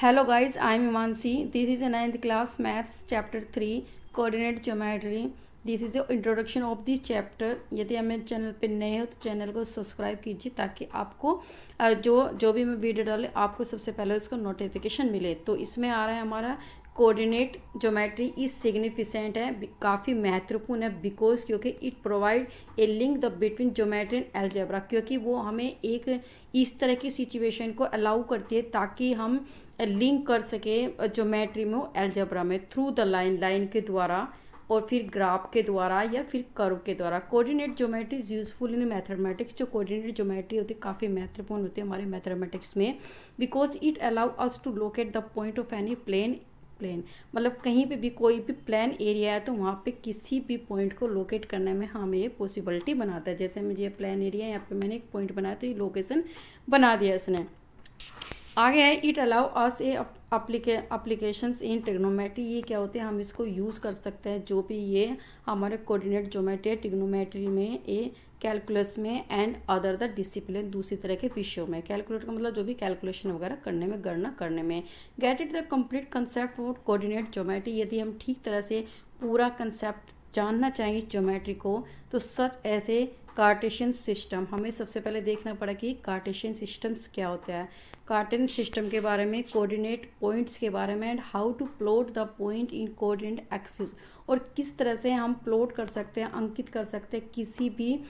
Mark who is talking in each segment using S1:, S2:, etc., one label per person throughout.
S1: Hello guys, I am Imansi. This is a 9th class maths chapter 3 coordinate geometry. This is the introduction of this chapter. यदि आप मेरे channel पे नए हो तो channel को सब्सक्राइब कीजिए ताकि आपको जो भी मैं वीडियो डाले आपको सबसे पहले उसका नोटिफिकेशन मिले। तो इसमें आ रहा है हमारा कोऑर्डिनेट ज्योमेट्री इज सिग्निफिकेंट है, काफ़ी महत्वपूर्ण है बिकॉज क्योंकि it provide a link the between geometry and algebra, क्योंकि वो हमें एक इस तरह की सिचुएशन को अलाउ करती है ताकि हम लिंक कर सके ज्योमेट्री में अलजेब्रा में थ्रू द लाइन के द्वारा और फिर ग्राफ के द्वारा या फिर कर्व के द्वारा। Coordinate geometry is useful in mathematics. जो कोऑर्डिनेट ज्योमेट्री होती है काफ़ी महत्वपूर्ण होती है हमारे मैथमेटिक्स में because it allow us to locate the point of any plane मतलब कहीं पे भी कोई भी प्लेन एरिया है तो वहाँ पे किसी भी पॉइंट को लोकेट करने में हमें ये पॉसिबिलिटी बनाता है। जैसे मुझे प्लेन एरिया है, यहाँ पे मैंने एक पॉइंट बनाया तो ये लोकेशन बना दिया इसने। आगे है it allow us A applications in trigonometry. ये क्या होते हैं, हम इसको यूज़ कर सकते हैं जो भी ये हमारे कोऑर्डिनेट ज्योमेट्री ट्रिग्नोमेट्री में ए कैलकुलस में एंड अदर द डिसिप्लिन दूसरी तरह के विषयों में। कैलकुलेट का मतलब जो भी कैलकुलेशन वगैरह करने में गणना करने में। Get it the complete concept of coordinate geometry. यदि हम ठीक तरह से पूरा कंसेप्ट जानना चाहिए इस ज्योमेट्री को तो सच ऐसे कार्टेशियन सिस्टम हमें सबसे पहले देखना पड़ा कि कार्टेशियन सिस्टम्स क्या होता है। कार्टेशियन सिस्टम के बारे में, कोऑर्डिनेट पॉइंट्स के बारे में and how to plot the point in coordinate axis, और किस तरह से हम प्लॉट कर सकते हैं, अंकित कर सकते हैं किसी भी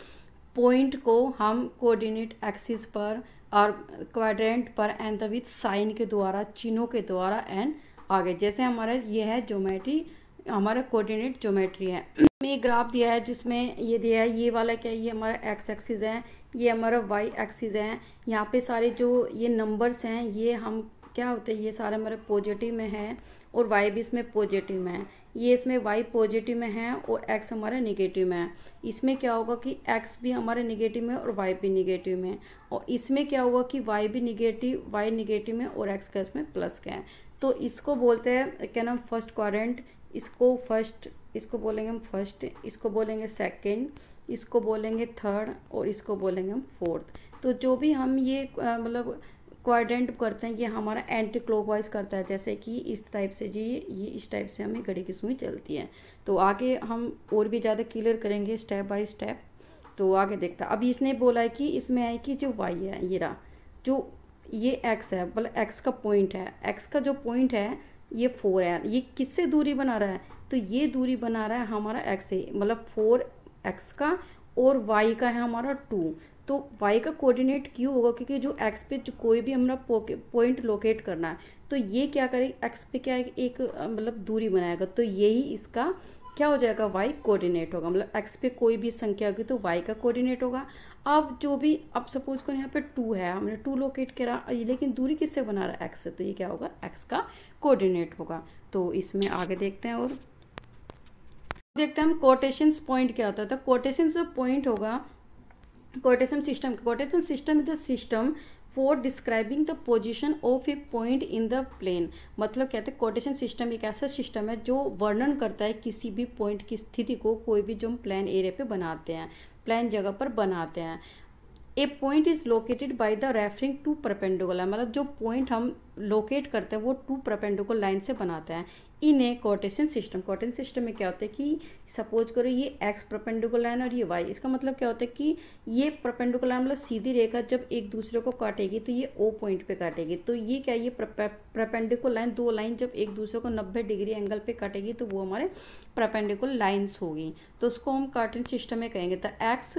S1: पॉइंट को हम कोऑर्डिनेट एक्सिस पर और क्वाड्रेंट पर एंड विथ साइन के द्वारा, चिन्हों के द्वारा एंड आगे। जैसे हमारा ये है ज्योमेट्री, हमारा कोऑर्डिनेट ज्योमेट्री है। में एक ग्राफ दिया है जिसमें ये दिया है, ये वाला क्या है, ये हमारा एक्स एक्सिस है, ये हमारा वाई एक्सिस है। यहाँ पे सारे जो ये नंबर्स हैं ये हम क्या होते हैं, ये सारे हमारे पॉजिटिव में हैं और वाई भी इसमें पॉजिटिव में है। ये इसमें वाई पॉजिटिव में है और एक्स हमारा निगेटिव में है। इसमें क्या होगा कि एक्स भी हमारे निगेटिव में और वाई भी निगेटिव में, और इसमें क्या होगा कि वाई भी निगेटिव, वाई निगेटिव में और एक्स का इसमें प्लस का है। तो इसको बोलते हैं क्या नाम, फर्स्ट क्वाड्रेंट। इसको फर्स्ट, इसको बोलेंगे हम फर्स्ट, इसको बोलेंगे सेकंड, इसको बोलेंगे थर्ड और इसको बोलेंगे हम फोर्थ। तो जो भी हम ये मतलब क्वाड्रेंट करते हैं ये हमारा एंटी क्लॉकवाइज करता है, जैसे कि इस टाइप से जी, ये इस टाइप से हमें घड़ी की सुई चलती है। तो आगे हम और भी ज़्यादा क्लियर करेंगे स्टेप बाय स्टेप। तो आगे देखता, अभी इसने बोला है कि इसमें है कि जो वाई है ये रहा, जो ये एक्स है मतलब एक्स का पॉइंट है, एक्स का जो पॉइंट है ये 4 है। ये किससे दूरी बना रहा है, तो ये दूरी बना रहा है हमारा एक्स से, मतलब 4 एक्स का, और वाई का है हमारा 2। तो वाई का कोऑर्डिनेट क्यों होगा, क्योंकि जो एक्स पे जो कोई भी हमारा पॉइंट लोकेट करना है तो ये क्या करेगा, एक्स पे क्या है एक मतलब दूरी बनाएगा, तो यही इसका क्या हो जाएगा, वाई कोऑर्डिनेट होगा। मतलब एक्स पे कोई भी संख्या होगी तो वाई का कोऑर्डिनेट होगा। अब जो भी, अब सपोज करो यहाँ पे 2 है, हमने 2 लोकेट करा, लेकिन दूरी किससे बना रहा है, एक्स से, तो ये क्या होगा, एक्स का कोऑर्डिनेट होगा। तो इसमें आगे देखते हैं और देखते हैं हम कोटेशंस पॉइंट क्या होता है। तो कोटेशंस जो पॉइंट होगा कोटेशन सिस्टम, कोटेशन system is the system for describing the position of a point in the plane. मतलब कहते हैं कोटेशन सिस्टम एक ऐसा सिस्टम है जो वर्णन करता है किसी भी पॉइंट की स्थिति को, कोई भी जो हम प्लेन एरिया पे बनाते हैं, प्लेन जगह पर बनाते हैं। A point is located by the referring to perpendicular, मतलब जो पॉइंट हम लोकेट करते हैं वो 2 परपेंडिकुलर लाइन से बनाते हैं इन ए कोटेशन सिस्टम। कोटेशन सिस्टम में क्या होता है कि सपोज करो ये एक्स परपेंडिकुलर लाइन और ये वाई, इसका मतलब क्या होता है कि ये परपेंडिकुलर लाइन मतलब सीधी रेखा जब एक दूसरे को काटेगी तो ये ओ पॉइंट पे काटेगी, तो ये क्या, ये परपेंडिकुलर लाइन, 2 लाइन जब एक दूसरे को 90 डिग्री एंगल पे काटेगी तो वो हमारे परपेंडिकुलर लाइन्स होगी, तो उसको हम कोटेशन सिस्टम में कहेंगे। तो एक्स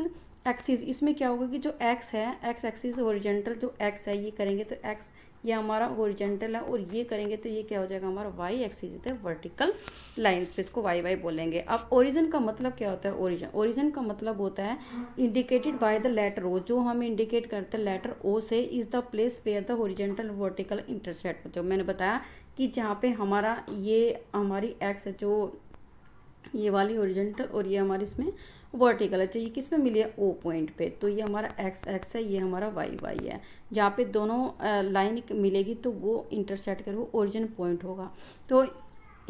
S1: एक्सिस, इसमें क्या होगा कि जो एक्स है, एक्स एक्सिस हॉरिजॉन्टल जो एक्स है ये करेंगे तो एक्स ये हमारा हॉरिजॉन्टल है, और ये करेंगे तो ये क्या हो जाएगा हमारा वाई एक्सिस है, वर्टिकल लाइंस पे इसको वाई वाई बोलेंगे। अब ओरिजिन का मतलब क्या होता है, ओरिजिन, ओरिजिन का मतलब होता है indicated by the letter O, जो हम इंडिकेट करते हैं लेटर ओ से, is the place where the horizontal vertical intersect. जो मैंने बताया कि जहाँ पे हमारा ये हमारी एक्स है, जो ये वाली हॉरिजॉन्टल और ये हमारी इसमें वर्टिकल है, चाहिए किस में मिली है, ओ पॉइंट पे, तो ये हमारा एक्स एक्स है, ये हमारा वाई वाई है। जहाँ पे दोनों लाइन मिलेगी तो वो इंटरसेक्ट कर वो ओरिजिन पॉइंट होगा। तो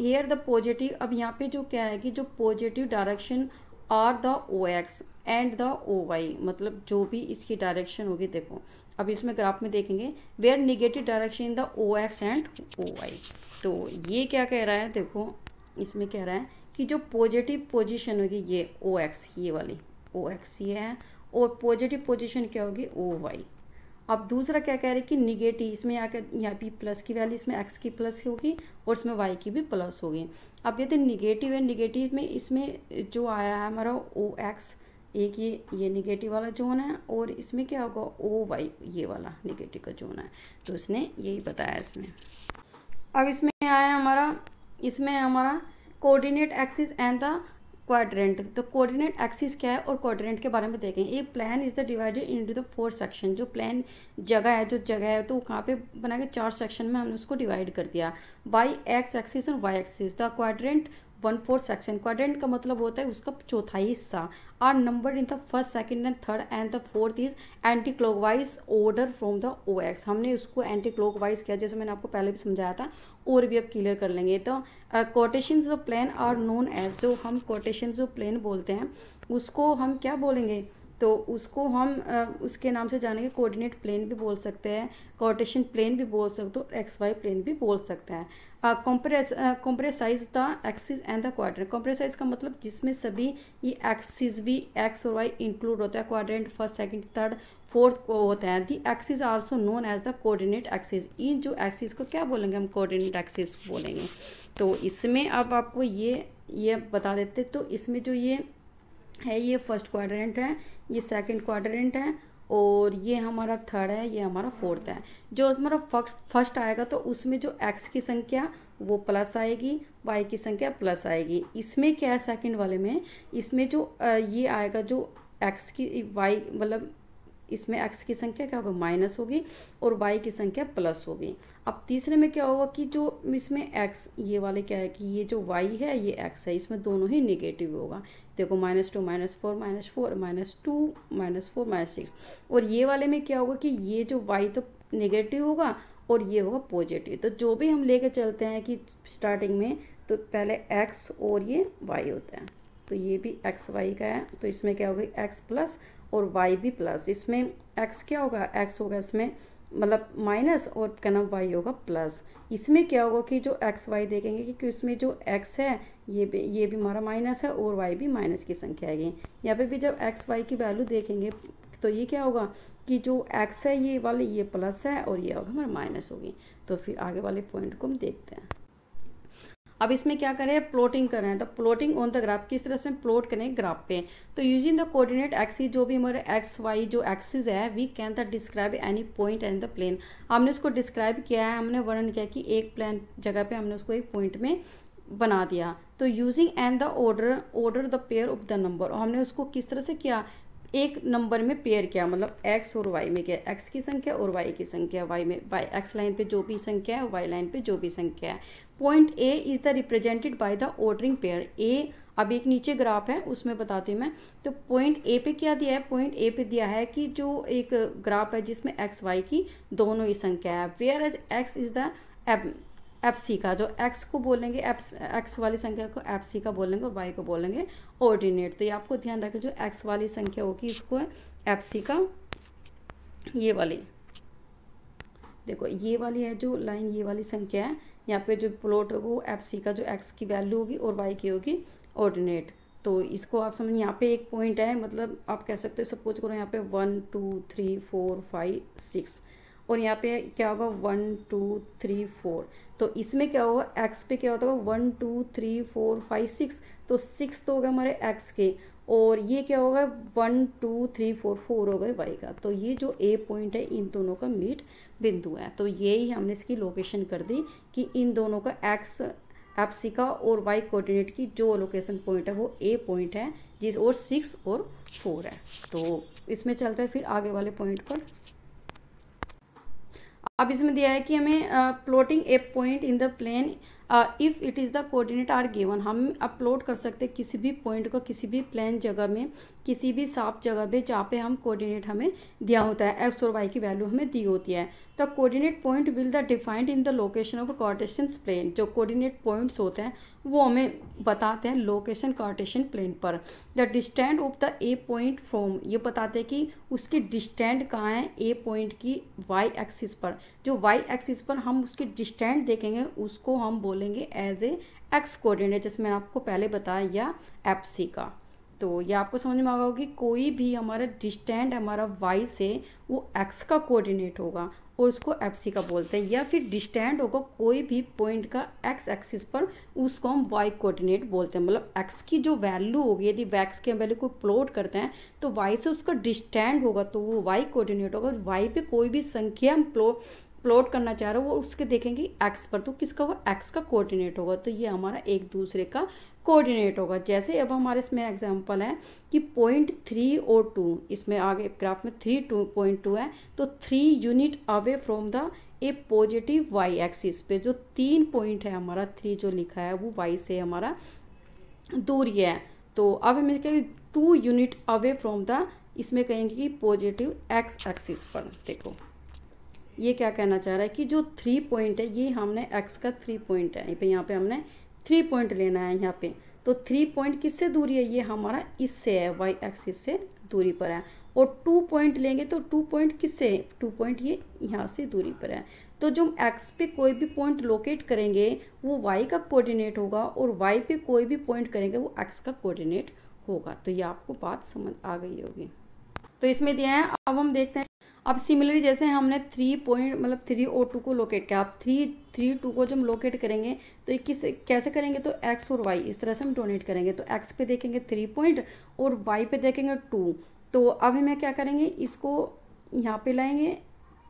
S1: हेयर द पॉजिटिव, अब यहाँ पे जो क्या है कि जो positive direction are the O X and the O Y, मतलब जो भी इसकी डायरेक्शन होगी। देखो अब इसमें ग्राफ में देखेंगे where negative direction in the O X and O Y. तो ये क्या कह रहा है, देखो इसमें कह रहा है कि जो पॉजिटिव पोजीशन होगी ये ओ एक्स, ये वाली ओ एक्स ये है, और पॉजिटिव पोजीशन क्या होगी ओ वाई। अब दूसरा क्या कह रहे हैं कि निगेटिव, इसमें यहाँ पे प्लस की वैल्यू इसमें एक्स की प्लस होगी और इसमें वाई की भी प्लस होगी। अब कहते हैं निगेटिव है, निगेटिव में इसमें जो आया है हमारा ओ एक्स, एक ये निगेटिव वाला जोन है, और इसमें क्या होगा ओ वाई, ये वाला निगेटिव का जोन है। तो इसने यही बताया इसमें। अब इसमें आया हमारा, इसमें हमारा coordinate axis and the quadrant. तो कोऑर्डिनेट एक्सिस क्या है और क्वाड्रेंट के बारे में देखेंगे। ये plan is the divided into the 4 section. जो प्लान जगह है, जो जगह है तो कहाँ पे बना के 4 सेक्शन में हमने उसको डिवाइड कर दिया बाई एक्स एक्सिस और y axis. The quadrant 1/4 section, quadrant का मतलब होता है उसका चौथाई हिस्सा, are number in the first second and third and the fourth is anti clockwise order from the O x. हमने उसको एंटी क्लॉकवाइज किया, जैसे मैंने आपको पहले भी समझाया था, और भी अब क्लियर कर लेंगे। तो quotations of plane are known as, जो हम कोटेशंस ऑफ प्लेन बोलते हैं उसको हम क्या बोलेंगे, तो उसको हम उसके नाम से जानेंगे। कोऑर्डिनेट प्लेन भी बोल सकते हैं, कोटेशन प्लेन भी बोल सकते हो, एक्स वाई प्लेन भी बोल सकते हैं। Comprises the axis and the quadrant. Comprises का मतलब जिसमें सभी ये एक्सिस भी एक्स और वाई इंक्लूड होता है, quadrant first second third fourth को होता है। The axis also known as the coordinate axis. इन जो एक्सिस को क्या बोलेंगे हम, कोऑर्डिनेट एक्सिस बोलेंगे। तो इसमें अब आपको ये बता देते, तो इसमें जो ये है ये फर्स्ट क्वाड्रेंट है, ये सेकंड क्वाड्रेंट है, और ये हमारा थर्ड है, ये हमारा फोर्थ है। जो हमारा फर्स्ट आएगा तो उसमें जो एक्स की संख्या वो प्लस आएगी, वाई की संख्या प्लस आएगी। इसमें क्या है सेकंड वाले में, इसमें जो ये आएगा जो एक्स की वाई मतलब इसमें एक्स की संख्या क्या होगा माइनस होगी और वाई की संख्या प्लस होगी। अब तीसरे में क्या होगा कि जो इसमें एक्स ये वाले क्या है कि ये जो वाई है ये एक्स है, इसमें दोनों ही नेगेटिव होगा। देखो -2 -4 -4 -2 -4 -6। और ये वाले में क्या होगा कि ये जो वाई तो नेगेटिव होगा और ये होगा पॉजिटिव। तो जो भी हम लेके चलते हैं कि स्टार्टिंग में तो पहले एक्स और ये वाई होता है, तो ये भी एक्स वाई का है, तो इसमें क्या होगा एक्स प्लस और वाई भी प्लस। इसमें एक्स क्या होगा, एक्स होगा इसमें मतलब माइनस और क्या नाम वाई होगा प्लस। इसमें क्या होगा कि जो एक्स वाई देखेंगे कि इसमें जो एक्स है ये भी हमारा माइनस है और वाई भी माइनस की संख्या आएगी। यहाँ पे भी जब एक्स वाई की वैल्यू देखेंगे तो ये क्या होगा कि जो एक्स है ये वाले ये प्लस है और ये होगा हमारा माइनस होगी। तो फिर आगे वाले पॉइंट को हम देखते हैं। अब इसमें क्या करें, प्लॉटिंग कर रहे हैं, तो प्लॉटिंग ऑन द ग्राफ किस तरह से प्लॉट करें ग्राफ पे। तो यूजिंग द कोऑर्डिनेट एक्सिस, जो भी हमारे एक्स वाई जो एक्सिस है, we can the describe any point and the plane. हमने उसको डिस्क्राइब किया है, हमने वर्णन किया कि एक प्लेन जगह पे हमने उसको एक पॉइंट में बना दिया। तो using and the order the pair of the number, और हमने उसको किस तरह से किया, एक नंबर में पेयर किया, मतलब एक्स और वाई में किया, एक्स की संख्या और वाई की संख्या, वाई में वाई एक्स लाइन पे जो भी संख्या है वाई लाइन पे जो भी संख्या है। Point A is the represented by the ordering pair. ए अब एक नीचे ग्राफ है उसमें बताती हूँ मैं। तो पॉइंट ए पे क्या दिया है, पॉइंट ए पे दिया है कि जो एक ग्राफ है जिसमें एक्स वाई की दोनों ही संख्या है, where as x is the F C का, जो एक्स को बोलेंगे एक्स वाली संख्या को एफ सी का बोलेंगे और वाई को बोलेंगे ऑर्डिनेट। तो ये आपको ध्यान रखें, जो एक्स वाली संख्या होगी इसको एफ सी का, ये वाली देखो ये वाली है जो लाइन, ये वाली संख्या है, यहाँ पे जो प्लॉट होगा वो एफ सी का, जो एक्स की वैल्यू होगी और वाई की होगी ऑर्डिनेट। तो इसको आप समझ, यहाँ पे एक पॉइंट है, मतलब आप कह सकते हो सपोज करो यहाँ पे 1 2 3 4 5 6 और यहाँ पे क्या होगा 1 2 3 4। तो इसमें क्या होगा एक्स पे क्या होता होगा 1 2 3 4 5 6, तो 6 तो होगा हमारे एक्स के, और ये क्या होगा 1 2 3 4 4 हो गए वाई का। तो ये जो ए पॉइंट है इन दोनों का मीट बिंदु है। तो यही हमने इसकी लोकेशन कर दी कि इन दोनों का एक्स एफ सी का और वाई कोऑर्डिनेट की जो लोकेशन पॉइंट है वो ए पॉइंट है, जिस और 6 और 4 है। तो इसमें चलता है फिर आगे वाले पॉइंट पर। अब इसमें दिया है कि हमें plotting a point in the plane if it is the coordinate are given, हम अपलोड कर सकते हैं किसी भी पॉइंट को किसी भी प्लेन जगह में, किसी भी साफ जगह पे जहाँ पे हम कोऑर्डिनेट हमें दिया होता है, एक्स और वाई की वैल्यू हमें दी होती है। The coordinate point will the defined in the location of Cartesian plane, जो कोऑर्डिनेट पॉइंट्स होते हैं वो हमें बताते हैं लोकेशन कार्टेशियन प्लेन पर। The distance of the a point from, ये बताते हैं कि उसकी डिस्टेंस कहाँ है ए पॉइंट की वाई एक्सिस पर, जो वाई एक्सिस पर हम उसकी डिस्टेंस देखेंगे उसको हम बोलेंगे एज ए एक्स कोऑर्डिनेट, जैसे मैंने आपको पहले बताया या एफ सी का। तो ये आपको समझ में आ गया कि कोई भी हमारा डिस्टेंस हमारा वाई से वो एक्स का कोऑर्डिनेट होगा और उसको एफ सी का बोलते हैं, या फिर डिस्टेंस होगा कोई भी पॉइंट का एक्स एक्सिस पर उसको हम वाई कोऑर्डिनेट बोलते हैं। मतलब एक्स की जो वैल्यू होगी, यदि एक्स की वैल्यू को प्लॉट करते हैं तो वाई से उसका डिस्टेंस होगा तो वो वाई कोऑर्डिनेट होगा। वाई पे कोई भी संख्या हम प्लॉट करना चाह रहे हो वो उसके देखेंगे एक्स पर, तो किसका होगा एक्स का कोऑर्डिनेट होगा, तो ये हमारा एक दूसरे का कोऑर्डिनेट होगा। जैसे अब हमारे इसमें एग्जांपल है कि पॉइंट 3 और 2, इसमें आगे ग्राफ में 3.2 है, तो 3 unit away from the a positive y axis पे, जो 3 पॉइंट है हमारा 3 जो लिखा है वो वाई से हमारा दूरी है। तो अब हम इसके 2 यूनिट अवे फ्रॉम द, इसमें कहेंगे कि पॉजिटिव एक्स एक्सिस पर। देखो ये क्या कहना चाह रहा है कि जो 3 पॉइंट है ये हमने एक्स का 3 पॉइंट है, यहाँ पे हमने 3 पॉइंट लेना है यहाँ पे, तो 3 पॉइंट किससे दूरी है, ये हमारा इससे है वाई एक्सिस से दूरी पर है। और 2 पॉइंट लेंगे तो 2 पॉइंट किससे, 2 पॉइंट ये यहाँ से दूरी पर है। तो जो हम एक्स पे कोई भी पॉइंट लोकेट करेंगे वो वाई का कोऑर्डिनेट होगा और वाई पे कोई भी पॉइंट करेंगे वो एक्स का कोऑर्डिनेट होगा। तो ये आपको बात समझ आ गई होगी। तो इसमें दिया है, अब हम देखते हैं। अब सिमिलरली जैसे हमने 3 पॉइंट मतलब 3 और 2 को लोकेट किया, अब 3 2 को जब हम लोकेट करेंगे तो ये कैसे करेंगे, तो एक्स और वाई इस तरह से हम डोनेट करेंगे। तो एक्स पे देखेंगे 3 पॉइंट और वाई पे देखेंगे 2। तो अब हमें क्या करेंगे, इसको यहाँ पे लाएंगे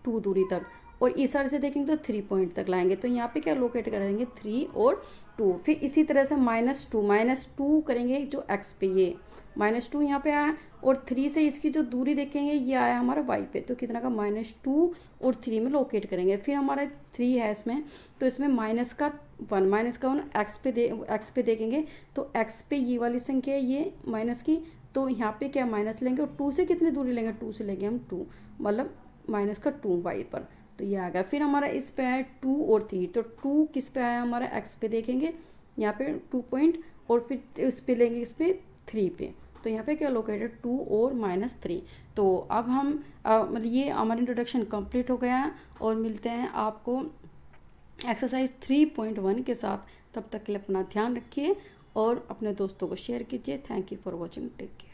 S1: 2 दूरी तक और इस साइड से देखेंगे तो 3 पॉइंट तक लाएंगे। तो यहाँ पे क्या लोकेट करेंगे 3 और 2। फिर इसी तरह से -2 करेंगे जो एक्स पे, ये -2 यहाँ पे आया और 3 से इसकी जो दूरी देखेंगे ये आया हमारा वाई पे, तो कितना का -2 और 3 में लोकेट करेंगे। फिर हमारा 3 है इसमें, तो इसमें -1 एक्स पे देखेंगे तो एक्स पे ये वाली संख्या है ये माइनस की, तो यहाँ पे क्या माइनस लेंगे और 2 से कितनी दूरी लेंगे, 2 से लेंगे हम 2, मतलब -2 वाई पर, तो ये आ गया। फिर हमारा इस पे है 2 और 3, तो 2 किस पे आया हमारा एक्स पे देखेंगे यहाँ पे 2 पॉइंट और फिर इस पे लेंगे इस पे 3 पे, तो यहाँ पे क्या लोकेटेड 2 और -3। तो अब हम मतलब ये हमारा इंट्रोडक्शन कंप्लीट हो गया है और मिलते हैं आपको एक्सरसाइज 3.1 के साथ। तब तक के लिए अपना ध्यान रखिए और अपने दोस्तों को शेयर कीजिए। Thank you for watching, take care.